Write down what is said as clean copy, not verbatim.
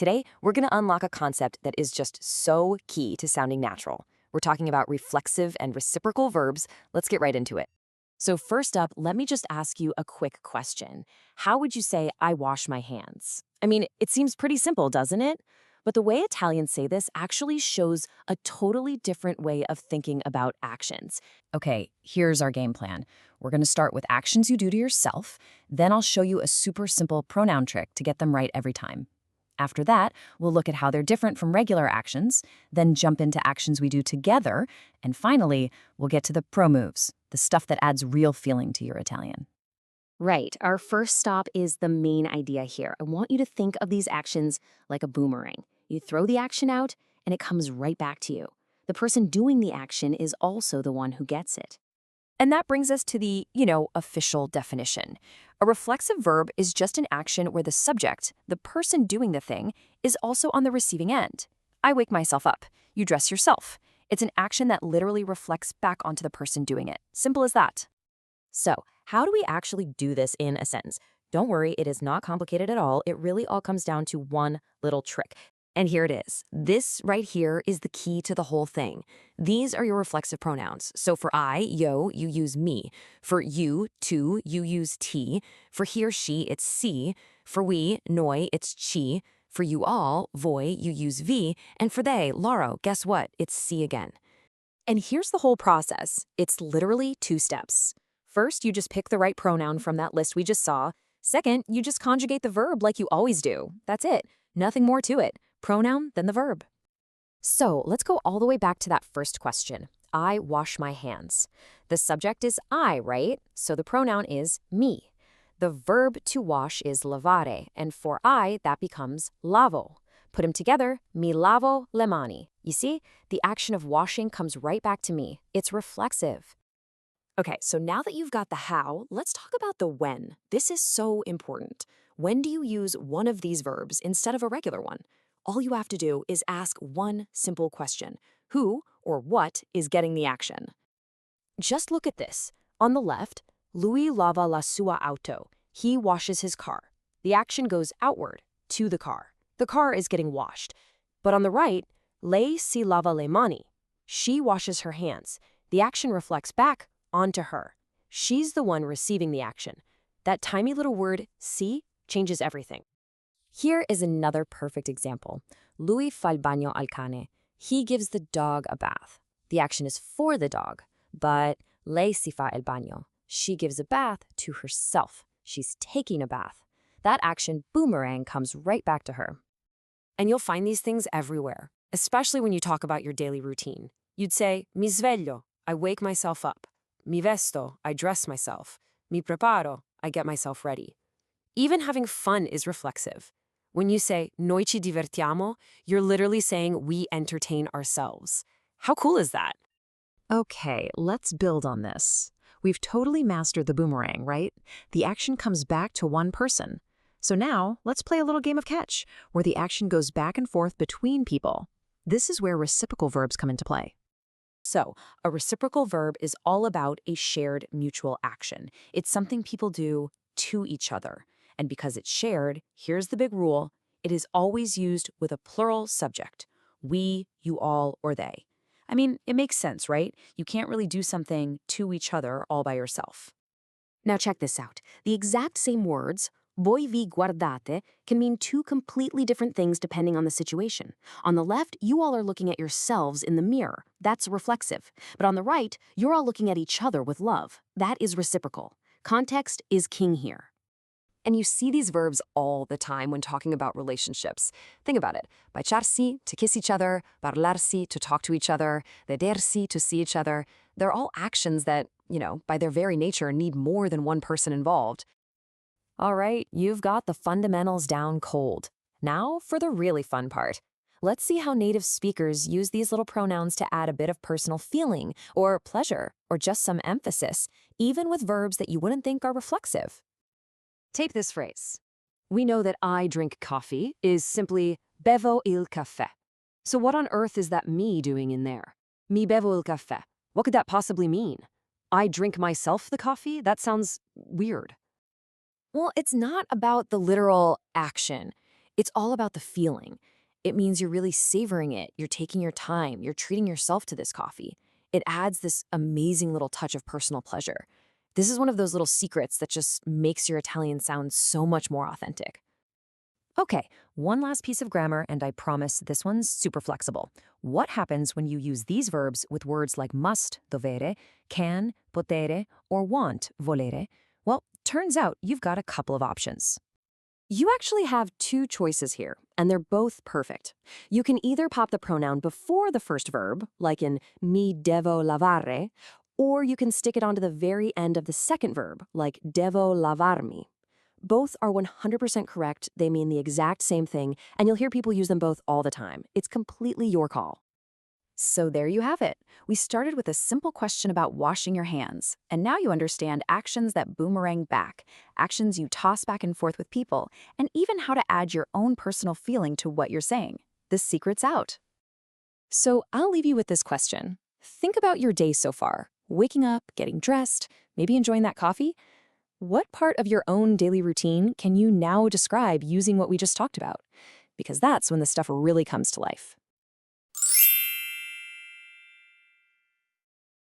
Today, we're going to unlock a concept that is just so key to sounding natural. We're talking about reflexive and reciprocal verbs. Let's get right into it. So first up, let me just ask you a quick question. How would you say, I wash my hands? I mean, it seems pretty simple, doesn't it? But the way Italians say this actually shows a totally different way of thinking about actions. Okay, here's our game plan. We're going to start with actions you do to yourself. Then I'll show you a super simple pronoun trick to get them right every time. After that, we'll look at how they're different from regular actions, then jump into actions we do together, and finally, we'll get to the pro moves, the stuff that adds real feeling to your Italian. Right. Our first stop is the main idea here. I want you to think of these actions like a boomerang. You throw the action out, and it comes right back to you. The person doing the action is also the one who gets it. And that brings us to the, official definition. A reflexive verb is just an action where the subject, the person doing the thing, is also on the receiving end. I wake myself up. You dress yourself. It's an action that literally reflects back onto the person doing it. Simple as that. So, how do we actually do this in a sentence? Don't worry, it is not complicated at all. It really all comes down to one little trick. And here it is. This right here is the key to the whole thing. These are your reflexive pronouns. So for I, yo, you use me. For you, tu, you use ti. For he or she, it's si. For we, noi, it's chi. For you all, voi, you use vi. And for they, laro, guess what? It's si again. And here's the whole process. It's literally 2 steps. First, you just pick the right pronoun from that list we just saw. Second, you just conjugate the verb like you always do. That's it. Nothing more to it. Pronoun, then the verb. So let's go all the way back to that first question. I wash my hands. The subject is I, right? So the pronoun is me. The verb to wash is lavare, and for I, that becomes lavo. Put them together, mi lavo le mani. You see, the action of washing comes right back to me. It's reflexive. Okay, so now that you've got the how, let's talk about the when. This is so important. When do you use one of these verbs instead of a regular one? All you have to do is ask one simple question. Who or what is getting the action? Just look at this. On the left, lui lava la sua auto. He washes his car. The action goes outward, to the car. The car is getting washed. But on the right, lei si lava le mani. She washes her hands. The action reflects back onto her. She's the one receiving the action. That tiny little word, si, changes everything. Here is another perfect example. Lui fa il bagno al cane. He gives the dog a bath. The action is for the dog, but lei si fa il bagno. She gives a bath to herself. She's taking a bath. That action, boomerang, comes right back to her. And you'll find these things everywhere, especially when you talk about your daily routine. You'd say, mi sveglio, I wake myself up. Mi vesto, I dress myself. Mi preparo, I get myself ready. Even having fun is reflexive. When you say, noi ci divertiamo, you're literally saying we entertain ourselves. How cool is that? Okay, let's build on this. We've totally mastered the boomerang, right? The action comes back to one person. So now, let's play a little game of catch, where the action goes back and forth between people. This is where reciprocal verbs come into play. So, a reciprocal verb is all about a shared mutual action. It's something people do to each other. And because it's shared, here's the big rule, it is always used with a plural subject. We, you all, or they. I mean, it makes sense, right? You can't really do something to each other all by yourself. Now check this out. The exact same words, voi vi guardate, can mean 2 completely different things depending on the situation. On the left, you all are looking at yourselves in the mirror. That's reflexive. But on the right, you're all looking at each other with love. That is reciprocal. Context is king here. And you see these verbs all the time when talking about relationships. Think about it. Baciarsi, to kiss each other, parlarsi, to talk to each other, vedersi, to see each other. They're all actions that, by their very nature, need more than one person involved. All right, you've got the fundamentals down cold. Now for the really fun part. Let's see how native speakers use these little pronouns to add a bit of personal feeling, or pleasure, or just some emphasis, even with verbs that you wouldn't think are reflexive. Take this phrase. We know that I drink coffee is simply bevo il caffè. So what on earth is that me doing in there? Mi bevo il caffè. What could that possibly mean? I drink myself the coffee? That sounds weird. Well, it's not about the literal action. It's all about the feeling. It means you're really savoring it, you're taking your time, you're treating yourself to this coffee. It adds this amazing little touch of personal pleasure. This is one of those little secrets that just makes your Italian sound so much more authentic. Okay, one last piece of grammar, and I promise this one's super flexible. What happens when you use these verbs with words like must, dovere, can, potere, or want, volere? Well, turns out you've got a couple of options. You actually have two choices here, and they're both perfect. You can either pop the pronoun before the first verb, like in mi devo lavare, or you can stick it onto the very end of the second verb, like devo lavarmi. Both are 100% correct, they mean the exact same thing, and you'll hear people use them both all the time. It's completely your call. So there you have it. We started with a simple question about washing your hands, and now you understand actions that boomerang back, actions you toss back and forth with people, and even how to add your own personal feeling to what you're saying. The secret's out. So I'll leave you with this question. Think about your day so far. Waking up, getting dressed, maybe enjoying that coffee. What part of your own daily routine can you now describe using what we just talked about? Because that's when the stuff really comes to life.